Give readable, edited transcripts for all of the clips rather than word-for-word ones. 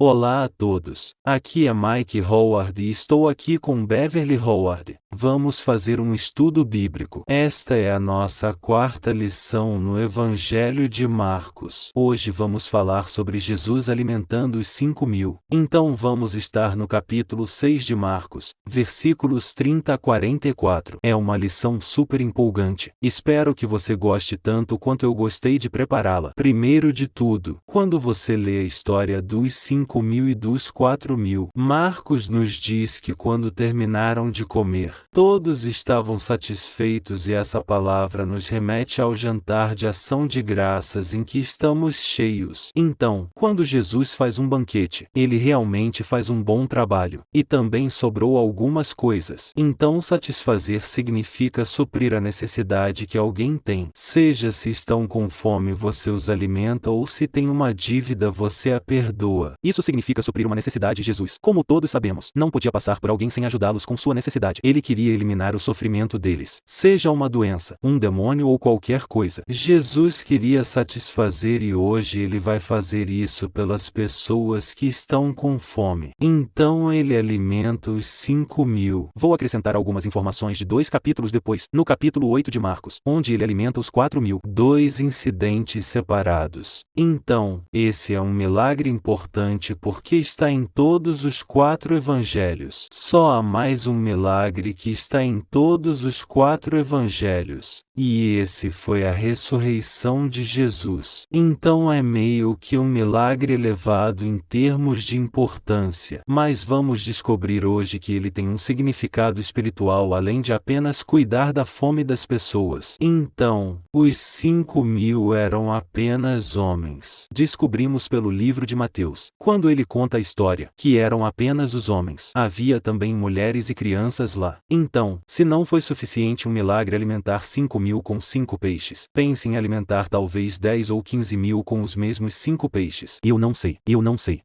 Olá a todos, aqui é Mike Howard e estou aqui com Beverly Howard. Vamos fazer um estudo bíblico. Esta é a nossa quarta lição no Evangelho de Marcos. Hoje vamos falar sobre Jesus alimentando os 5.000. Então vamos estar no capítulo 6 de Marcos, versículos 30 a 44. É uma lição super empolgante. Espero que você goste tanto quanto eu gostei de prepará-la. Primeiro de tudo, quando você lê a história dos 5.000 e dos 4.000, Marcos nos diz que quando terminaram de comer, todos estavam satisfeitos e essa palavra nos remete ao jantar de ação de graças em que estamos cheios. Então, quando Jesus faz um banquete, ele realmente faz um bom trabalho. E também sobrou algumas coisas. Então satisfazer significa suprir a necessidade que alguém tem. Seja se estão com fome você os alimenta ou se tem uma dívida você a perdoa. Isso significa suprir uma necessidade. Jesus, como todos sabemos, não podia passar por alguém sem ajudá-los com sua necessidade. Ele queria eliminar o sofrimento deles. Seja uma doença, um demônio ou qualquer coisa. Jesus queria satisfazer e hoje ele vai fazer isso pelas pessoas que estão com fome. Então ele alimenta os 5.000. Vou acrescentar algumas informações de 2 capítulos depois, no capítulo 8 de Marcos, onde ele alimenta os 4.000. 2 incidentes separados. Então, esse é um milagre importante porque está em todos os 4 evangelhos. Só há mais um milagre que está em todos os 4 evangelhos. E esse foi a ressurreição de Jesus. Então é meio que um milagre elevado em termos de importância. Mas vamos descobrir hoje que ele tem um significado espiritual além de apenas cuidar da fome das pessoas. Então, os 5.000 eram apenas homens. Descobrimos pelo livro de Mateus, quando ele conta a história, que eram apenas os homens. Havia também mulheres e crianças lá. Então, se não foi suficiente um milagre alimentar 5.000 com 5 peixes, pense em alimentar talvez 10 ou 15.000 com os mesmos 5 peixes. Eu não sei.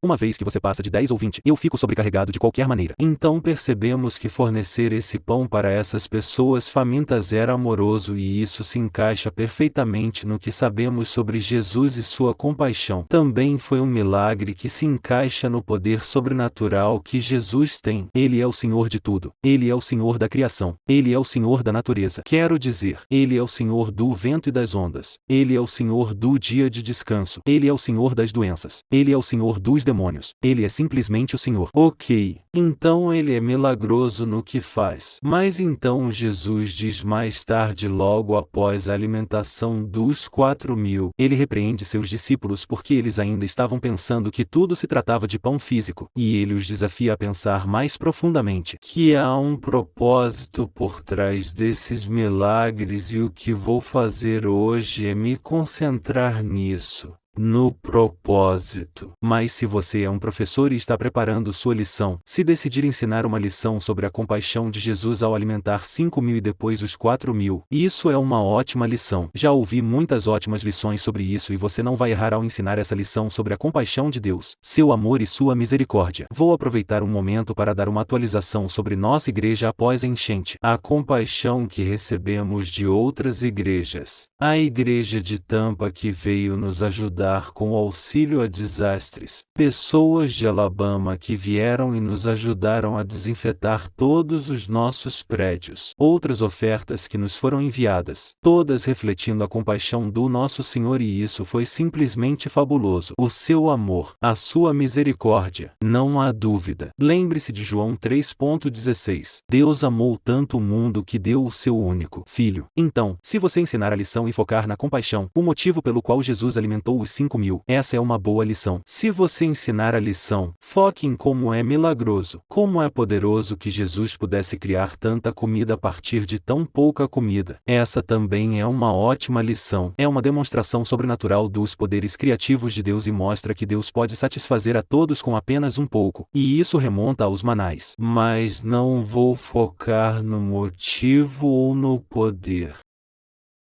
Uma vez que você passa de 10 ou 20, eu fico sobrecarregado de qualquer maneira. Então percebemos que fornecer esse pão para essas pessoas famintas era amoroso e isso se encaixa perfeitamente no que sabemos sobre Jesus e sua compaixão. Também foi um milagre que se encaixa no poder sobrenatural que Jesus tem. Ele é o Senhor de tudo. Ele é o Senhor da criação. Ele é o Senhor da natureza. Quero dizer, ele é o Senhor do vento e das ondas. Ele é o Senhor do dia de descanso. Ele é o Senhor das doenças. Ele é o Senhor dos demônios. Ele é simplesmente o Senhor. Ok. Então ele é milagroso no que faz. Mas então Jesus diz mais tarde, logo após a alimentação dos 4.000, ele repreende seus discípulos porque eles ainda estavam pensando que tudo se tratava de pão físico, e ele os desafia a pensar mais profundamente, que há um propósito por trás desses milagres e o que vou fazer hoje é me concentrar nisso. No propósito. Mas se você é um professor e está preparando sua lição, se decidir ensinar uma lição sobre a compaixão de Jesus ao alimentar 5.000 e depois os 4.000, isso é uma ótima lição. Já ouvi muitas ótimas lições sobre isso e você não vai errar ao ensinar essa lição sobre a compaixão de Deus, seu amor e sua misericórdia. Vou aproveitar um momento para dar uma atualização sobre nossa igreja após a enchente. A compaixão que recebemos de outras igrejas. A igreja de Tampa que veio nos ajudar com o auxílio a desastres. Pessoas de Alabama que vieram e nos ajudaram a desinfetar todos os nossos prédios. Outras ofertas que nos foram enviadas, todas refletindo a compaixão do nosso Senhor e isso foi simplesmente fabuloso. O seu amor, a sua misericórdia, não há dúvida. Lembre-se de João 3,16. Deus amou tanto o mundo que deu o seu único Filho. Então, se você ensinar a lição e focar na compaixão, o motivo pelo qual Jesus alimentou os 5.000, essa é uma boa lição. Se você ensinar a lição, foque em como é milagroso, como é poderoso que Jesus pudesse criar tanta comida a partir de tão pouca comida. Essa também é uma ótima lição. É uma demonstração sobrenatural dos poderes criativos de Deus e mostra que Deus pode satisfazer a todos com apenas um pouco. E isso remonta aos manais. Mas não vou focar no motivo ou no poder.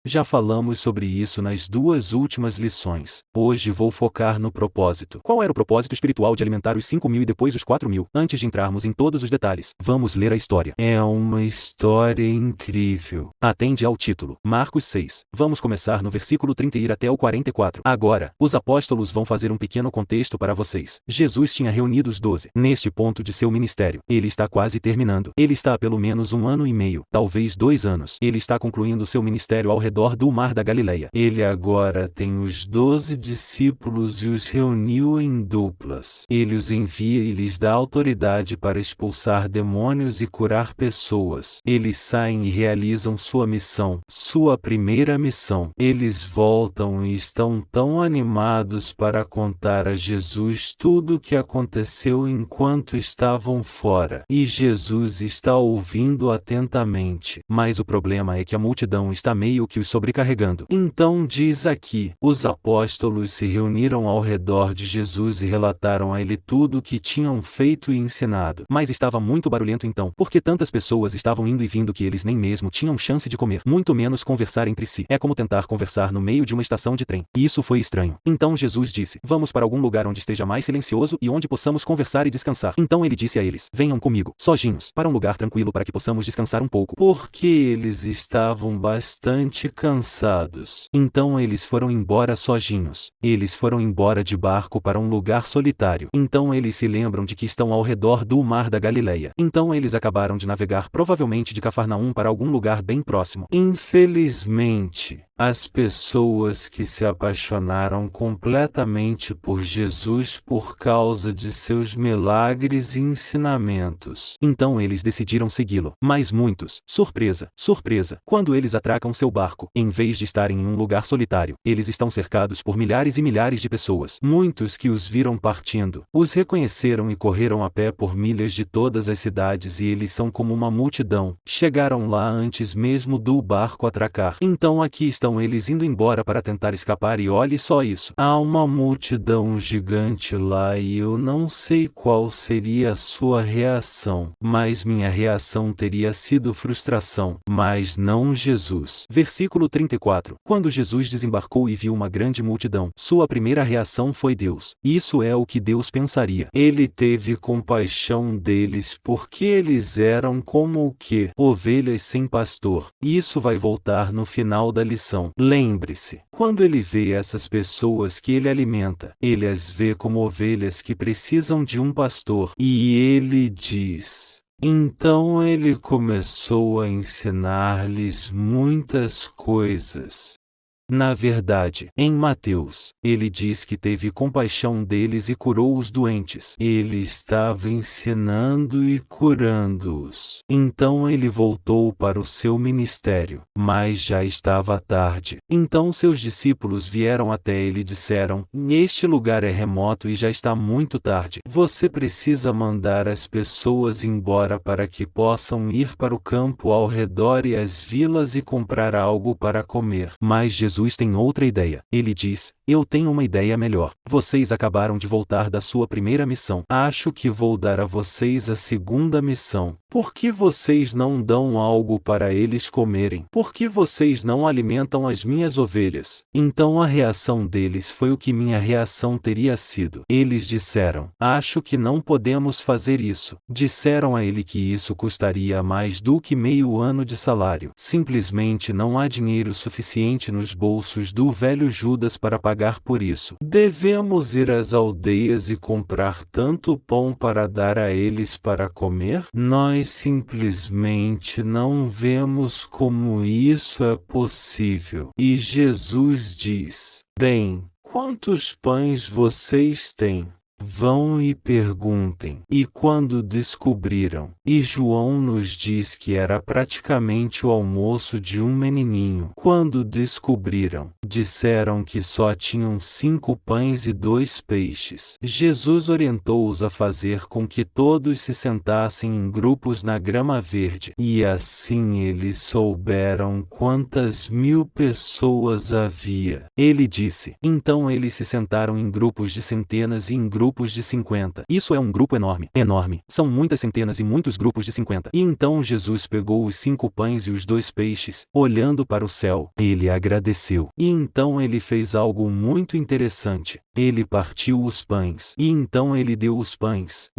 Já falamos sobre isso nas duas últimas lições. Hoje vou focar no propósito. Qual era o propósito espiritual de alimentar os 5.000 e depois os 4.000? Antes de entrarmos em todos os detalhes, vamos ler a história. É uma história incrível. Atende ao título. Marcos 6. Vamos começar no versículo 30 e ir até o 44. Agora, os apóstolos vão fazer um pequeno contexto para vocês. Jesus tinha reunido os 12. Neste ponto de seu ministério, ele está quase terminando. Ele está há pelo menos 1 ano e meio, talvez 2 anos. Ele está concluindo seu ministério ao redor do Mar da Galileia. Ele agora tem os 12 discípulos e os reuniu em duplas. Ele os envia e lhes dá autoridade para expulsar demônios e curar pessoas. Eles saem e realizam sua missão, sua primeira missão. Eles voltam e estão tão animados para contar a Jesus tudo o que aconteceu enquanto estavam fora. E Jesus está ouvindo atentamente. Mas o problema é que a multidão está meio que os sobrecarregando. Então diz aqui, os apóstolos se reuniram ao redor de Jesus e relataram a ele tudo o que tinham feito e ensinado. Mas estava muito barulhento então, porque tantas pessoas estavam indo e vindo que eles nem mesmo tinham chance de comer, muito menos conversar entre si. É como tentar conversar no meio de uma estação de trem. Isso foi estranho. Então Jesus disse, vamos para algum lugar onde esteja mais silencioso e onde possamos conversar e descansar. Então ele disse a eles, venham comigo, sozinhos, para um lugar tranquilo para que possamos descansar um pouco. Porque eles estavam bastante cansados. Então eles foram embora sozinhos. Eles foram embora de barco para um lugar solitário. Então eles se lembram de que estão ao redor do Mar da Galileia. Então eles acabaram de navegar provavelmente de Cafarnaum para algum lugar bem próximo. Infelizmente, as pessoas que se apaixonaram completamente por Jesus por causa de seus milagres e ensinamentos. Então eles decidiram segui-lo. Mas muitos, surpresa, surpresa, quando eles atracam seu barco, em vez de estarem em um lugar solitário, eles estão cercados por milhares e milhares de pessoas. Muitos que os viram partindo, os reconheceram e correram a pé por milhas de todas as cidades e eles são como uma multidão. Chegaram lá antes mesmo do barco atracar. Então aqui estão eles indo embora para tentar escapar e olhe só isso. Há uma multidão gigante lá e eu não sei qual seria a sua reação. Mas minha reação teria sido frustração. Mas não Jesus. Versículo 34. Quando Jesus desembarcou e viu uma grande multidão, sua primeira reação foi Deus. Isso é o que Deus pensaria. Ele teve compaixão deles porque eles eram como o quê? Ovelhas sem pastor. Isso vai voltar no final da lição. Lembre-se, quando ele vê essas pessoas que ele alimenta, ele as vê como ovelhas que precisam de um pastor. E ele diz... Então ele começou a ensinar-lhes muitas coisas. Na verdade, em Mateus, ele diz que teve compaixão deles e curou os doentes. Ele estava ensinando e curando-os. Então ele voltou para o seu ministério, mas já estava tarde. Então seus discípulos vieram até ele e disseram, este lugar é remoto e já está muito tarde. Você precisa mandar as pessoas embora para que possam ir para o campo ao redor e as vilas e comprar algo para comer. Mas Jesus tem outra ideia. Ele diz, eu tenho uma ideia melhor. Vocês acabaram de voltar da sua primeira missão. Acho que vou dar a vocês a segunda missão. Por que vocês não dão algo para eles comerem? Por que vocês não alimentam as minhas ovelhas? Então a reação deles foi o que minha reação teria sido. Eles disseram, acho que não podemos fazer isso. Disseram a ele que isso custaria mais do que meio ano de salário. Simplesmente não há dinheiro suficiente nos bolsos do velho Judas para pagar por isso. Devemos ir às aldeias e comprar tanto pão para dar a eles para comer? Nós simplesmente não vemos como isso é possível. E Jesus diz, bem, quantos pães vocês têm? Vão e perguntem. E quando descobriram, e João nos diz que era praticamente o almoço de um menininho. Quando descobriram, disseram que só tinham 5 pães e 2 peixes. Jesus orientou-os a fazer com que todos se sentassem em grupos na grama verde. E assim eles souberam quantas 1000 pessoas havia. Ele disse, então eles se sentaram em grupos de centenas e em grupos grupos de 50. Isso é um grupo enorme. Enorme. São muitas centenas e muitos grupos de 50. E então Jesus pegou os 5 pães e os 2 peixes, olhando para o céu. Ele agradeceu. E então ele fez algo muito interessante. Ele partiu os pães. E então ele deu os pães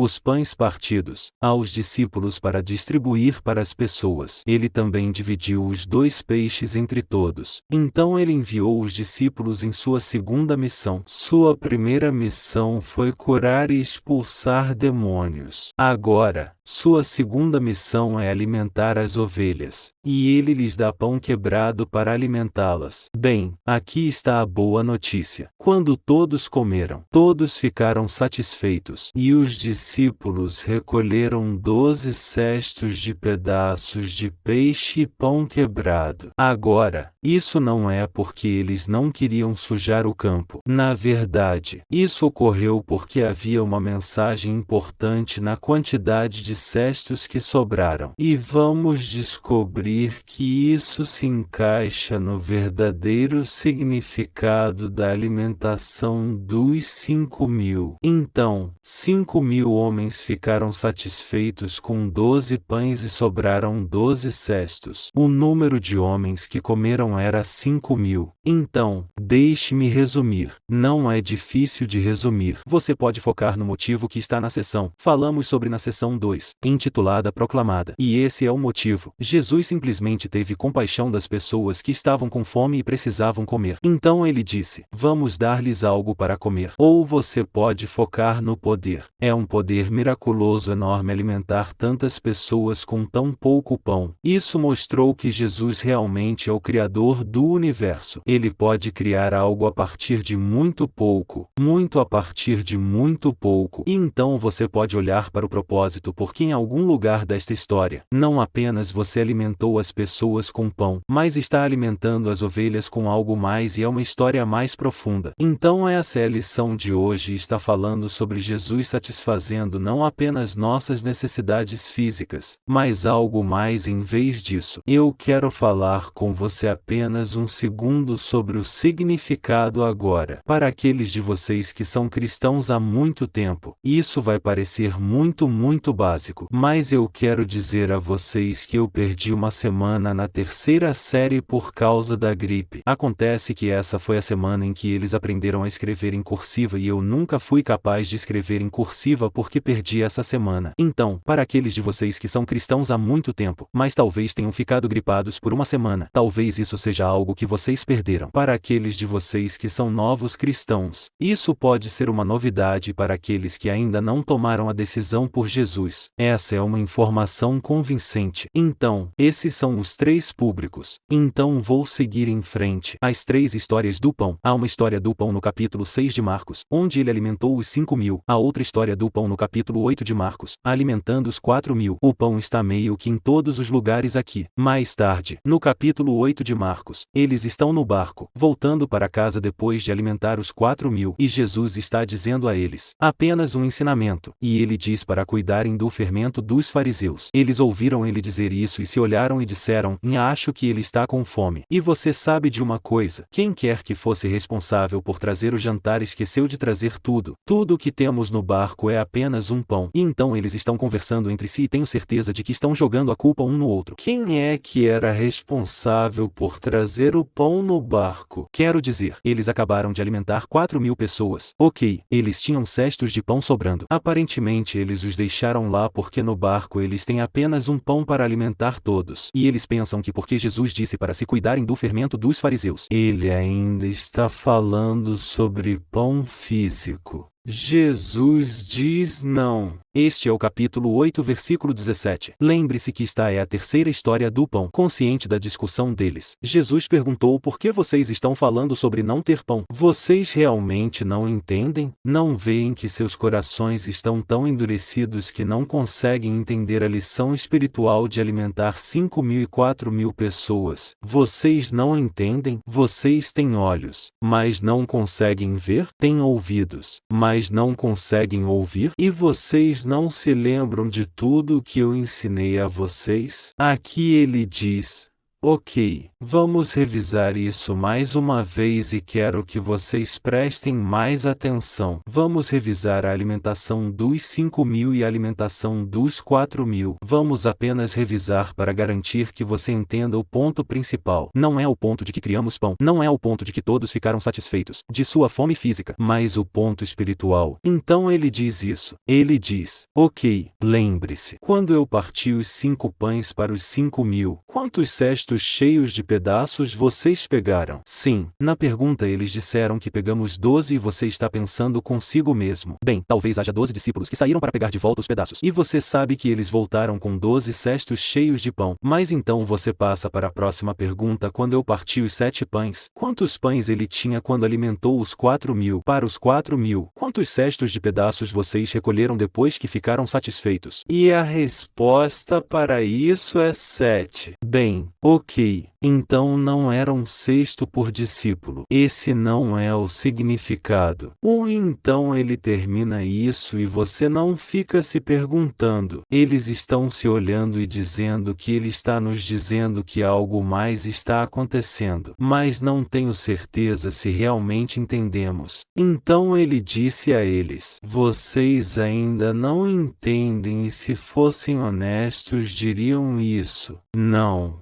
partidos, aos discípulos para distribuir para as pessoas. Ele também dividiu os 2 peixes entre todos. Então ele enviou os discípulos em sua segunda missão. Sua primeira missão foi curar e expulsar demônios. Agora, sua segunda missão é alimentar as ovelhas. E ele lhes dá pão quebrado para alimentá-las. Bem, aqui está a boa notícia. Quando todos comeram, todos ficaram satisfeitos. E os discípulos recolheram 12 cestos de pedaços de peixe e pão quebrado. Agora, isso não é porque eles não queriam sujar o campo. Na verdade, isso ocorreu porque havia uma mensagem importante na quantidade de cestos que sobraram. E vamos descobrir que isso se encaixa no verdadeiro significado da alimentação dos 5.000. Então, 5.000 homens ficaram satisfeitos com 12 pães e sobraram 12 cestos. O número de homens que comeram era 5.000. Então, deixe-me resumir. Não é difícil de resumir. Você pode focar no motivo que está na seção. Falamos sobre na seção 2, intitulada Proclamada. E esse é o motivo. Jesus simplesmente teve compaixão das pessoas que estavam com fome e precisavam comer. Então ele disse: vamos dar-lhes algo para comer. Ou você pode focar no poder. É um poder miraculoso enorme alimentar tantas pessoas com tão pouco pão. Isso mostrou que Jesus realmente é o Criador do universo. Ele pode criar algo a partir de muito pouco, muito a partir de muito pouco. E então você pode olhar para o propósito, porque em algum lugar desta história, não apenas você alimentou as pessoas com pão, mas está alimentando as ovelhas com algo mais, e é uma história mais profunda. Então essa é a lição de hoje, e está falando sobre Jesus satisfazendo não apenas nossas necessidades físicas, mas algo mais. Em vez disso, eu quero falar com você apenas um segundo sobre o significado agora. Para aqueles de vocês que são cristãos há muito tempo, isso vai parecer muito básico, mas eu quero dizer a vocês que eu perdi uma semana na terceira série por causa da gripe. Acontece que essa foi a semana em que eles aprenderam a escrever em cursiva e eu nunca fui capaz de escrever em cursiva porque perdi essa semana. Então, para aqueles de vocês que são cristãos há muito tempo, mas talvez tenham ficado gripados por uma semana, talvez isso seja algo que vocês perderam. Para aqueles de vocês que são novos cristãos, isso pode ser uma novidade. Para aqueles que ainda não tomaram a decisão por Jesus, essa é uma informação convincente. Então, esses são os 3 públicos. Então vou seguir em frente. As 3 histórias do pão. Há uma história do pão no capítulo 6 de Marcos, onde ele alimentou os 5.000. A outra história do pão no capítulo 8 de Marcos, alimentando os 4.000. O pão está meio que em todos os lugares aqui. Mais tarde, no capítulo 8 de Marcos, eles estão no barco, voltando para casa depois de alimentar os 4.000, e Jesus está dizendo a eles apenas um ensinamento, e ele diz para cuidarem do fermento dos fariseus. Eles ouviram ele dizer isso e se olharam e disseram: acho que ele está com fome. E você sabe de uma coisa, quem quer que fosse responsável por trazer o jantar esqueceu de trazer tudo. Tudo o que temos no barco é apenas um pão. E então eles estão conversando entre si e tenho certeza de que estão jogando a culpa um no outro. Quem é que era responsável por trazer o pão no barco? Quero dizer, eles acabaram de alimentar 4.000 pessoas. Ok, eles tinham cestos de pão sobrando. Aparentemente eles os deixaram lá porque no barco eles têm apenas um pão para alimentar todos. E eles pensam que porque Jesus disse para se cuidarem do fermento dos fariseus, ele ainda está falando sobre pão físico. Jesus diz não. Este é o capítulo 8, versículo 17. Lembre-se que esta é a terceira história do pão. Consciente da discussão deles, Jesus perguntou: por que vocês estão falando sobre não ter pão? Vocês realmente não entendem? Não veem que seus corações estão tão endurecidos que não conseguem entender a lição espiritual de alimentar 5.000 e 4.000 pessoas? Vocês não entendem? Vocês têm olhos, mas não conseguem ver? Têm ouvidos, mas não conseguem ouvir? E vocês não se lembram de tudo o que eu ensinei a vocês? Aqui ele diz: Ok, vamos revisar isso mais uma vez e quero que vocês prestem mais atenção. Vamos revisar a alimentação dos 5.000 e a alimentação dos 4.000. Vamos apenas revisar para garantir que você entenda o ponto principal. Não é o ponto de que criamos pão, não é o ponto de que todos ficaram satisfeitos de sua fome física, mas o ponto espiritual. Então ele diz isso. Ele diz, ok, lembre-se, quando eu parti os 5 pães para os 5.000, quantos cestos cheios de pedaços vocês pegaram? Sim, na pergunta eles disseram que pegamos 12 e você está pensando consigo mesmo. Bem, talvez haja 12 discípulos que saíram para pegar de volta os pedaços. E você sabe que eles voltaram com 12 cestos cheios de pão. Mas então você passa para a próxima pergunta: quando eu parti os 7 pães, quantos pães ele tinha quando alimentou os 4.000? Para os 4.000, quantos cestos de pedaços vocês recolheram depois que ficaram satisfeitos? E a resposta para isso é 7. Bem, ok, então não era um cesto por discípulo. Esse não é o significado. Ou então ele termina isso e você não fica se perguntando. Eles estão se olhando e dizendo que ele está nos dizendo que algo mais está acontecendo. Mas não tenho certeza se realmente entendemos. Então ele disse a eles: vocês ainda não entendem e se fossem honestos diriam isso.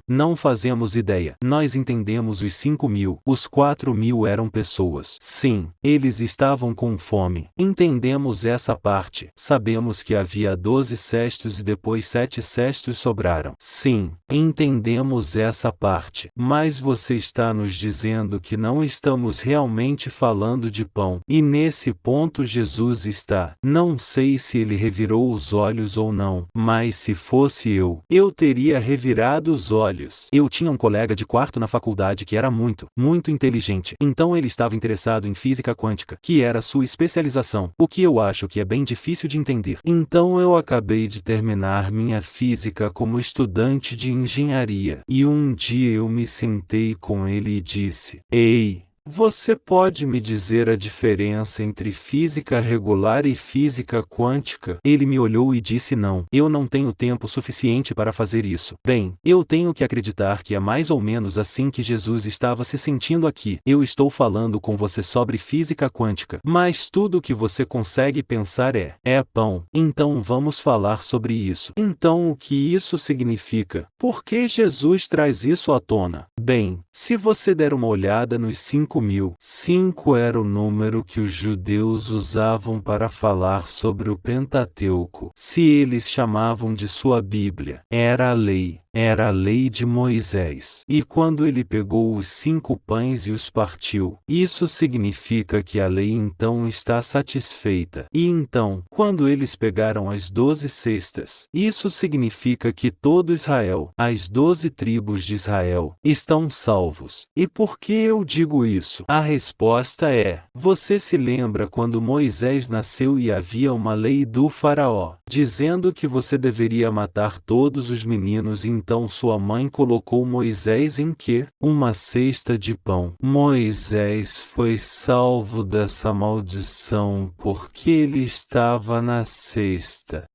Não fazemos ideia. Nós entendemos os 5.000. Os 4.000 eram pessoas. Sim, eles estavam com fome. Entendemos essa parte. Sabemos que havia 12 cestos e depois 7 cestos sobraram. Sim, entendemos essa parte. Mas você está nos dizendo que não estamos realmente falando de pão. E nesse ponto Jesus está. Não sei se ele revirou os olhos ou não, mas se fosse eu teria revirado os olhos. Eu tinha um colega de quarto na faculdade que era muito inteligente. Então ele estava interessado em física quântica, que era sua especialização, o que eu acho que é bem difícil de entender. Então eu acabei de terminar minha física como estudante de engenharia. E um dia eu me sentei com ele e disse: ei, você pode me dizer a diferença entre física regular e física quântica? Ele me olhou e disse: não, eu não tenho tempo suficiente para fazer isso. Bem, eu tenho que acreditar que é mais ou menos assim que Jesus estava se sentindo aqui. Eu estou falando com você sobre física quântica, mas tudo o que você consegue pensar é pão. Então vamos falar sobre isso. Então o que isso significa? Por que Jesus traz isso à tona? Bem, se você der uma olhada nos 5.000, 5 era o número que os judeus usavam para falar sobre o Pentateuco. Se eles chamavam de sua Bíblia, era a lei. Era a lei de Moisés. E quando ele pegou os 5 pães e os partiu, isso significa que a lei então está satisfeita. E então, quando eles pegaram as 12 cestas, isso significa que todo Israel, as 12 tribos de Israel, estão salvos. E por que eu digo isso? A resposta é: você se lembra quando Moisés nasceu e havia uma lei do faraó, dizendo que você deveria matar todos os meninos? Então sua mãe colocou Moisés em quê? Uma cesta de pão. Moisés foi salvo dessa maldição porque ele estava na cesta.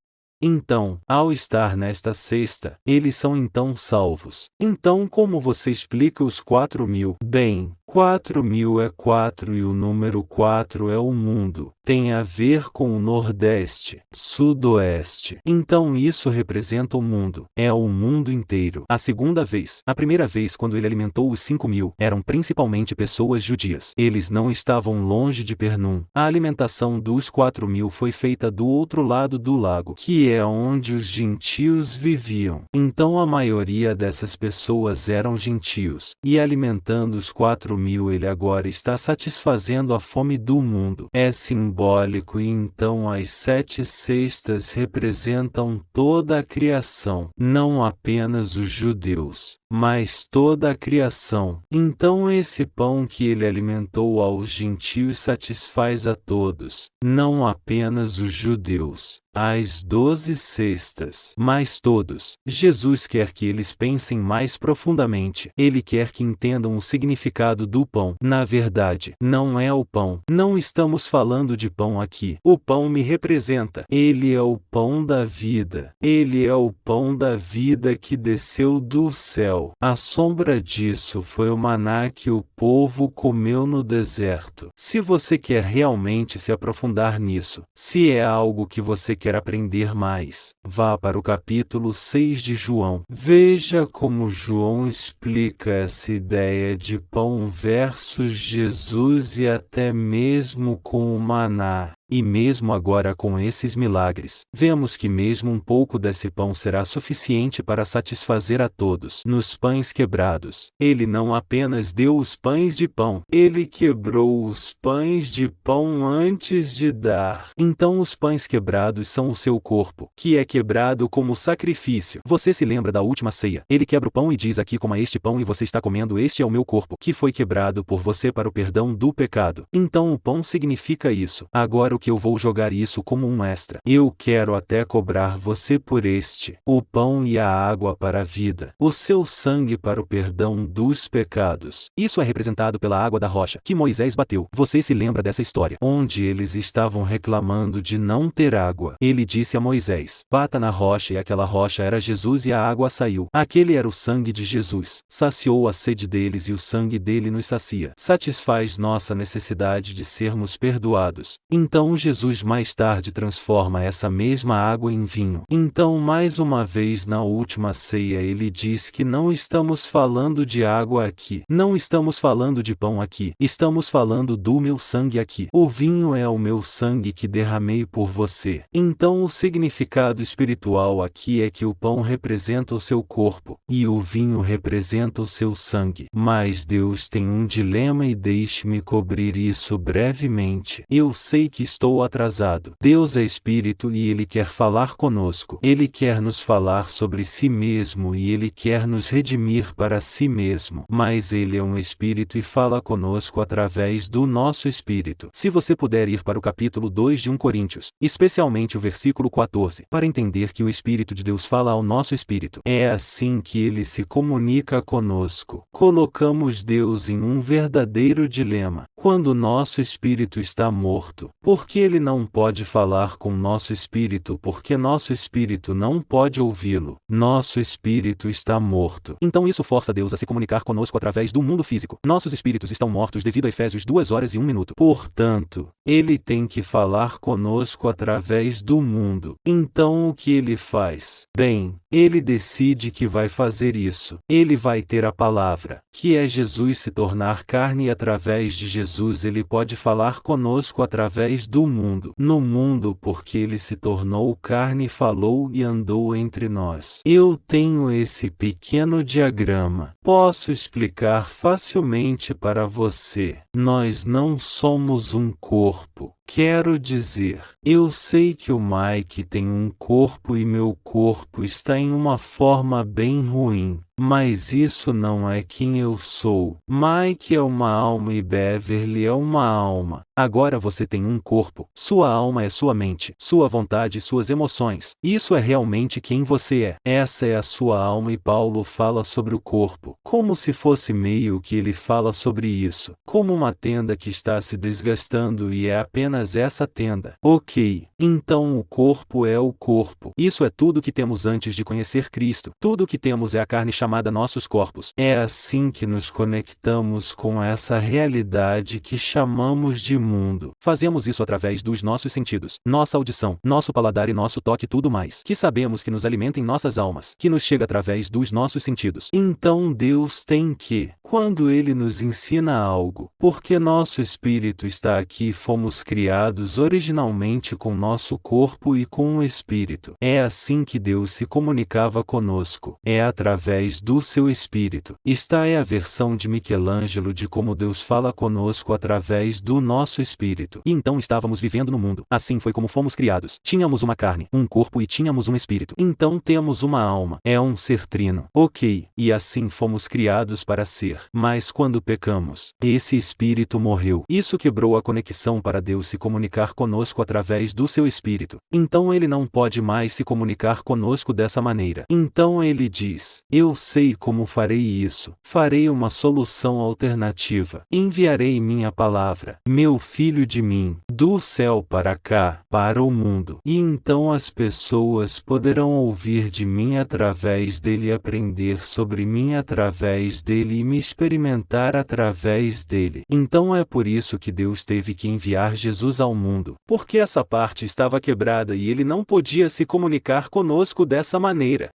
Então, ao estar nesta cesta, eles são então salvos. Então como você explica os 4.000? Bem, 4.000 é 4 e o número 4 é o mundo. Tem a ver com o Nordeste, Sudoeste. Então isso representa o mundo. É o mundo inteiro. A segunda vez. A primeira vez quando ele alimentou os 5.000, eram principalmente pessoas judias. Eles não estavam longe de Pernum. A alimentação dos 4.000 foi feita do outro lado do lago, que é onde os gentios viviam. Então a maioria dessas pessoas eram gentios. E alimentando os 4.000, ele agora está satisfazendo a fome do mundo. É simbólico e então as 7 cestas representam toda a criação, não apenas os judeus, mas toda a criação. Então esse pão que ele alimentou aos gentios satisfaz a todos, não apenas os judeus. As 12 cestas. Mas todos, Jesus quer que eles pensem mais profundamente. Ele quer que entendam o significado do pão. Na verdade, não é o pão. Não estamos falando de pão aqui. O pão me representa. Ele é o pão da vida. Ele é o pão da vida que desceu do céu. A sombra disso foi o maná que o povo comeu no deserto. Se você quer realmente se aprofundar nisso, se é algo que você quer aprender mais, vá para o capítulo 6 de João. Veja como João explica essa ideia de pão versus Jesus e até mesmo com o maná. E mesmo agora com esses milagres, vemos que mesmo um pouco desse pão será suficiente para satisfazer a todos. Nos pães quebrados, ele não apenas deu os pães de pão, ele quebrou os pães de pão antes de dar. Então os pães quebrados são o seu corpo, que é quebrado como sacrifício. Você se lembra da última ceia? Ele quebra o pão e diz: aqui coma este pão e você está comendo, este é o meu corpo, que foi quebrado por você para o perdão do pecado. Então o pão significa isso. Agora que eu vou jogar isso como um extra. Eu quero até cobrar você por este. O pão e a água para a vida. O seu sangue para o perdão dos pecados. Isso é representado pela água da rocha, que Moisés bateu. Você se lembra dessa história? Onde eles estavam reclamando de não ter água. Ele disse a Moisés: bata na rocha, e aquela rocha era Jesus e a água saiu. Aquele era o sangue de Jesus. Saciou a sede deles e o sangue dele nos sacia. Satisfaz nossa necessidade de sermos perdoados. Então Jesus mais tarde transforma essa mesma água em vinho. Então mais uma vez na última ceia ele diz que não estamos falando de água aqui. Não estamos falando de pão aqui. Estamos falando do meu sangue aqui. O vinho é o meu sangue que derramei por você. Então o significado espiritual aqui é que o pão representa o seu corpo, e o vinho representa o seu sangue. Mas Deus tem um dilema e deixe-me cobrir isso brevemente. Eu sei que estou atrasado. Deus é Espírito e Ele quer falar conosco. Ele quer nos falar sobre si mesmo e Ele quer nos redimir para si mesmo. Mas Ele é um Espírito e fala conosco através do nosso Espírito. Se você puder ir para o capítulo 2 de 1 Coríntios, especialmente o versículo 14, para entender que o Espírito de Deus fala ao nosso Espírito. É assim que Ele se comunica conosco. Colocamos Deus em um verdadeiro dilema. Quando nosso espírito está morto, porque Ele não pode falar com nosso espírito, porque nosso espírito não pode ouvi-lo. Nosso espírito está morto. Então isso força Deus a se comunicar conosco através do mundo físico. Nossos espíritos estão mortos devido a Efésios 2 horas e 1 minuto. Portanto, Ele tem que falar conosco através do mundo. Então o que Ele faz? Bem, Ele decide que vai fazer isso. Ele vai ter a palavra, que é Jesus se tornar carne, e através de Jesus Ele pode falar conosco através do mundo. No mundo, porque Ele se tornou carne, falou e andou entre nós. Eu tenho esse pequeno diagrama. Posso explicar facilmente para você. Nós não somos um corpo. Quero dizer, eu sei que o Mike tem um corpo e meu corpo está em uma forma bem ruim, mas isso não é quem eu sou. Mike é uma alma e Beverly é uma alma. Agora você tem um corpo. Sua alma é sua mente, sua vontade e suas emoções. Isso é realmente quem você é. Essa é a sua alma e Paulo fala sobre o corpo, como se fosse meio que ele fala sobre isso, como uma tenda que está se desgastando e é apenas essa tenda. Ok, então o corpo é o corpo. Isso é tudo que temos antes de conhecer Cristo. Tudo que temos é a carne chamada nossos corpos. É assim que nos conectamos com essa realidade que chamamos de mundo. Fazemos isso através dos nossos sentidos, nossa audição, nosso paladar e nosso toque e tudo mais, que sabemos que nos alimenta em nossas almas, que nos chega através dos nossos sentidos. Então Deus tem que, quando Ele nos ensina algo, porque nosso espírito está aqui, fomos criados originalmente com nosso corpo e com o espírito. É assim que Deus se comunicava conosco. É através do seu espírito. Esta é a versão de Michelangelo de como Deus fala conosco através do nosso espírito. E então estávamos vivendo no mundo. Assim foi como fomos criados. Tínhamos uma carne, um corpo e tínhamos um espírito. Então temos uma alma. É um ser trino. Ok, e assim fomos criados para ser. Mas quando pecamos, esse espírito morreu. Isso quebrou a conexão para Deus se comunicar conosco através do seu espírito. Então ele não pode mais se comunicar conosco dessa maneira. Então ele diz: eu sei como farei isso. Farei uma solução alternativa. Enviarei minha palavra, meu filho de mim, do céu para cá, para o mundo. E então as pessoas poderão ouvir de mim através dele, aprender sobre mim através dele e me experimentar através dele. Então é por isso que Deus teve que enviar Jesus ao mundo, porque essa parte estava quebrada e ele não podia se comunicar conosco dessa maneira.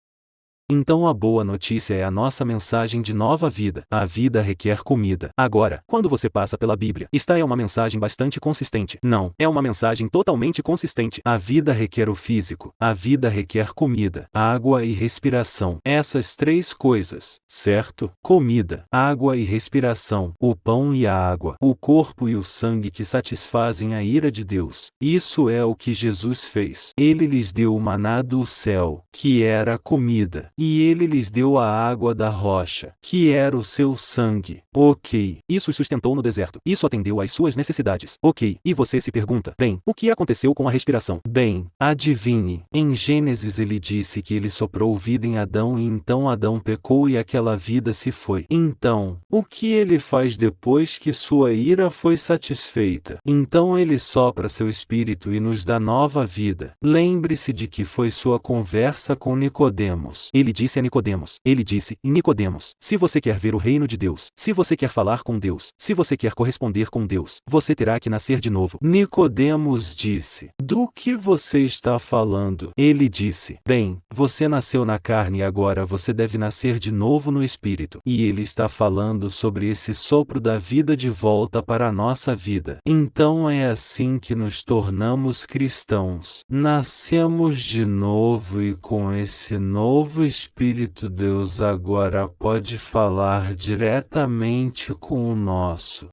Então a boa notícia é a nossa mensagem de nova vida. A vida requer comida. Agora, quando você passa pela Bíblia, esta é uma mensagem bastante consistente. Não, é uma mensagem totalmente consistente. A vida requer o físico. A vida requer comida, água e respiração. Essas três coisas, certo? Comida, água e respiração. O pão e a água. O corpo e o sangue que satisfazem a ira de Deus. Isso é o que Jesus fez. Ele lhes deu o maná do céu, que era comida. E ele lhes deu a água da rocha, que era o seu sangue. Ok. Isso os sustentou no deserto. Isso atendeu às suas necessidades. Ok. E você se pergunta: bem, o que aconteceu com a respiração? Bem, adivinhe. Em Gênesis ele disse que ele soprou vida em Adão e então Adão pecou e aquela vida se foi. Então, o que ele faz depois que sua ira foi satisfeita? Então ele sopra seu espírito e nos dá nova vida. Lembre-se de que foi sua conversa com Nicodemos. Ele disse a Nicodemos. Ele disse: Nicodemos, se você quer ver o reino de Deus, se você quer falar com Deus, se você quer corresponder com Deus, você terá que nascer de novo. Nicodemos disse: do que você está falando? Ele disse: bem, você nasceu na carne e agora você deve nascer de novo no espírito. E ele está falando sobre esse sopro da vida de volta para a nossa vida. Então é assim que nos tornamos cristãos. Nascemos de novo e com esse novo Espírito Deus agora pode falar diretamente com o nosso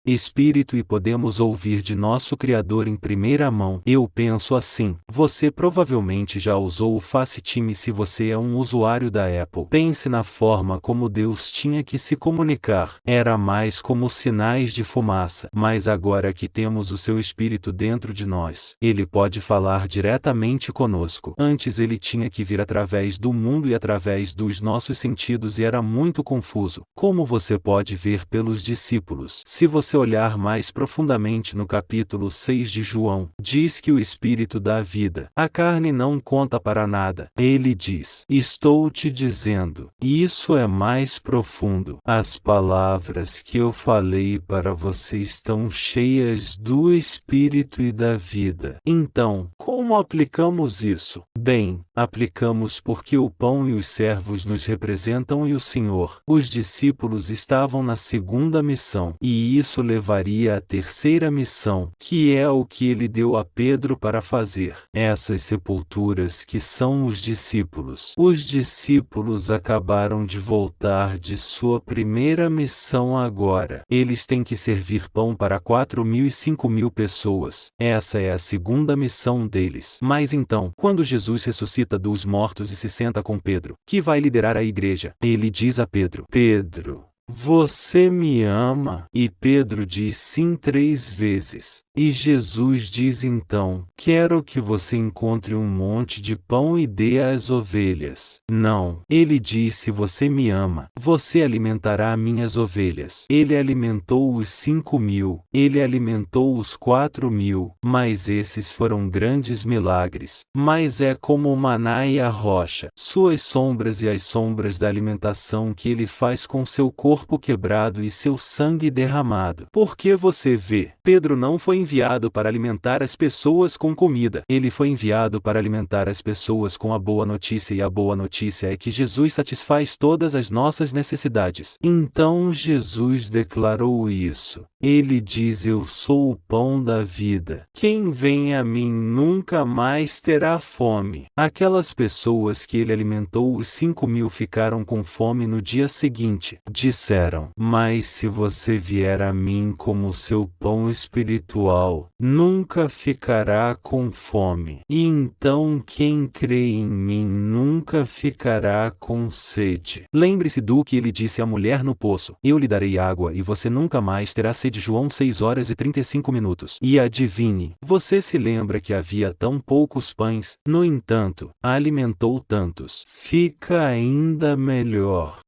espírito e podemos ouvir de nosso Criador em primeira mão. Eu penso assim: você provavelmente já usou o FaceTime se você é um usuário da Apple. Pense na forma como Deus tinha que se comunicar. Era mais como sinais de fumaça. Mas agora que temos o seu Espírito dentro de nós, ele pode falar diretamente conosco. Antes ele tinha que vir através do mundo e através dos nossos sentidos e era muito confuso. Como você pode ver pelos discípulos? Se você olhar mais profundamente no capítulo 6 de João, diz que o Espírito dá vida. A carne não conta para nada. Ele diz: estou te dizendo. Isso é mais profundo. As palavras que eu falei para você estão cheias do Espírito e da vida. Então, como aplicamos isso? Bem, aplicamos porque o pão e os servos nos representam e o Senhor. Os discípulos estavam na segunda missão, e isso levaria à terceira missão, que é o que ele deu a Pedro para fazer. Essas sepulturas que são os discípulos. Os discípulos acabaram de voltar de sua primeira missão agora. Eles têm que servir pão para 4.000 e 5.000 pessoas. Essa é a segunda missão deles. Mas então, quando Jesus ressuscita dos mortos e se senta com Pedro, que vai liderar a igreja, ele diz a Pedro: Pedro, você me ama? E Pedro diz sim 3 vezes. E Jesus diz então: quero que você encontre um monte de pão e dê às ovelhas. Não. Ele diz: se você me ama, você alimentará minhas ovelhas. Ele alimentou os 5.000. Ele alimentou os 4.000. Mas esses foram grandes milagres. Mas é como o maná e a rocha, suas sombras e as sombras da alimentação que ele faz com seu corpo quebrado e seu sangue derramado. Porque você vê, Pedro não foi enviado para alimentar as pessoas com comida. Ele foi enviado para alimentar as pessoas com a boa notícia, e a boa notícia é que Jesus satisfaz todas as nossas necessidades. Então Jesus declarou isso. Ele diz: eu sou o pão da vida. Quem vem a mim nunca mais terá fome. Aquelas pessoas que ele alimentou, os 5.000, ficaram com fome no dia seguinte. De disseram: Mas se você vier a mim como seu pão espiritual, nunca ficará com fome. E então quem crê em mim nunca ficará com sede. Lembre-se do que ele disse à mulher no poço: Eu lhe darei água e você nunca mais terá sede. João 6:35. E adivinhe, você se lembra que havia tão poucos pães, no entanto, alimentou tantos. Fica ainda melhor.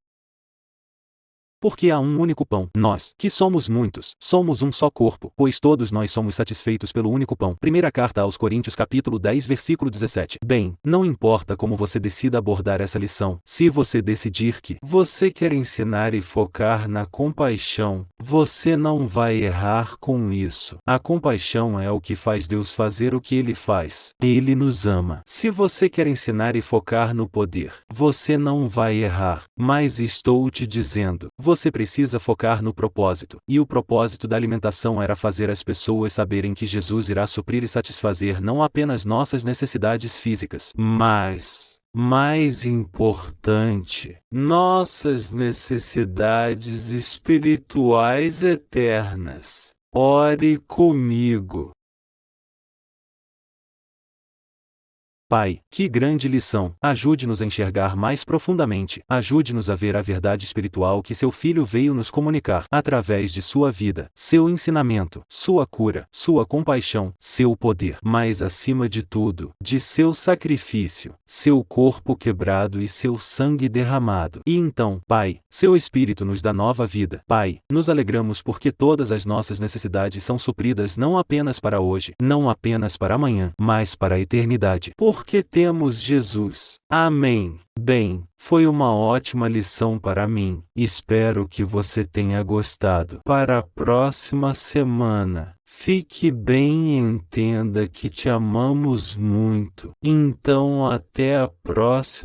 Porque há um único pão. Nós, que somos muitos, somos um só corpo, pois todos nós somos satisfeitos pelo único pão. Primeira carta aos Coríntios capítulo 10 versículo 17. Bem, não importa como você decida abordar essa lição, se você decidir que você quer ensinar e focar na compaixão, você não vai errar com isso. A compaixão é o que faz Deus fazer o que Ele faz. Ele nos ama. Se você quer ensinar e focar no poder, você não vai errar. Mas estou te dizendo, você precisa focar no propósito. E o propósito da alimentação era fazer as pessoas saberem que Jesus irá suprir e satisfazer não apenas nossas necessidades físicas, mas, mais importante, nossas necessidades espirituais eternas. Ore comigo. Pai, que grande lição! Ajude-nos a enxergar mais profundamente. Ajude-nos a ver a verdade espiritual que seu Filho veio nos comunicar através de sua vida, seu ensinamento, sua cura, sua compaixão, seu poder, mas acima de tudo, de seu sacrifício, seu corpo quebrado e seu sangue derramado. E então, Pai, seu Espírito nos dá nova vida. Pai, nos alegramos porque todas as nossas necessidades são supridas não apenas para hoje, não apenas para amanhã, mas para a eternidade. Porque temos Jesus. Amém. Bem, foi uma ótima lição para mim. Espero que você tenha gostado. Para a próxima semana, fique bem e entenda que te amamos muito. Então até a próxima.